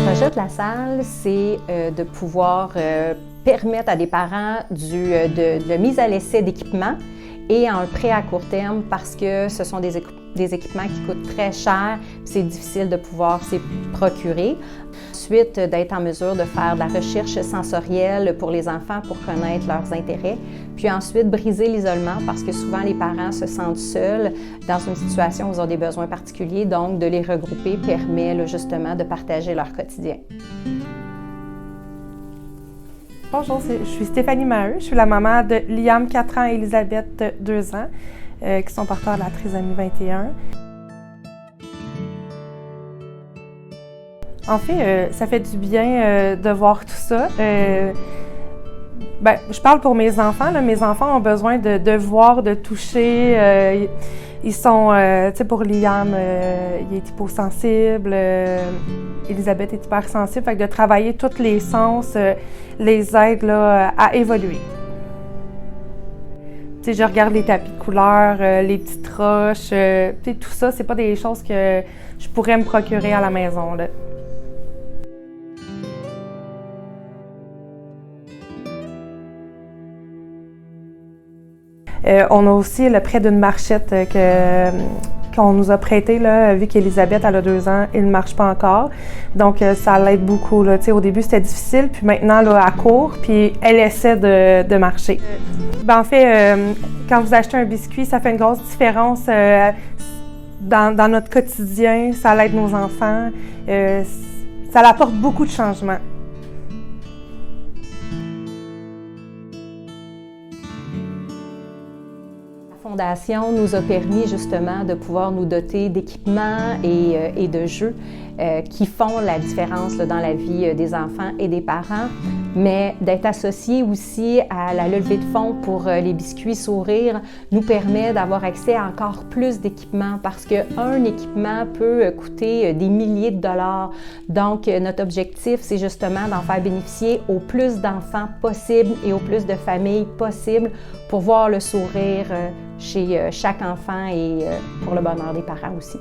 projet de la salle, c'est de pouvoir permettre à des parents de la mise à l'essai d'équipements et un prêt à court terme parce que ce sont des équipements qui coûtent très cher, c'est difficile de pouvoir s'y procurer. Ensuite, d'être en mesure de faire de la recherche sensorielle pour les enfants pour connaître leurs intérêts. Puis ensuite, briser l'isolement parce que souvent les parents se sentent seuls dans une situation où ils ont des besoins particuliers. Donc, de les regrouper permet là, justement de partager leur quotidien. Bonjour, je suis Stéphanie Maheu. Je suis la maman de Liam, 4 ans, et Elisabeth, 2 ans, qui sont porteurs de la trisomie 21. En fait, ça fait du bien de voir tout ça. Je parle pour mes enfants. Là. Mes enfants ont besoin de voir, de toucher. Ils sont, tu sais, pour Liam, il est hyposensible. Elisabeth est hypersensible. Fait que de travailler tous les sens les aide là, à évoluer. Tu sais, je regarde les tapis de couleurs, les petites roches. Tu sais, tout ça, c'est pas des choses que je pourrais me procurer à la maison. Là. On a aussi le prêt d'une marchette qu'on nous a prêté, là, vu qu'Elisabeth elle a 2 ans, il ne marche pas encore. Donc, ça l'aide beaucoup. Là. Au début, c'était difficile, puis maintenant, là, elle court, puis elle essaie de marcher. En fait, quand vous achetez un biscuit, ça fait une grosse différence dans notre quotidien. Ça aide nos enfants. Ça apporte beaucoup de changements. La Fondation nous a permis justement de pouvoir nous doter d'équipements et de jeux qui font la différence là, dans la vie des enfants et des parents, mais d'être associé aussi à la levée de fonds pour les biscuits Sourire nous permet d'avoir accès à encore plus d'équipements parce qu'un équipement peut coûter des milliers de dollars. Donc, notre objectif, c'est justement d'en faire bénéficier au plus d'enfants possible et au plus de familles possible pour voir le sourire chez chaque enfant et pour le bonheur des parents aussi.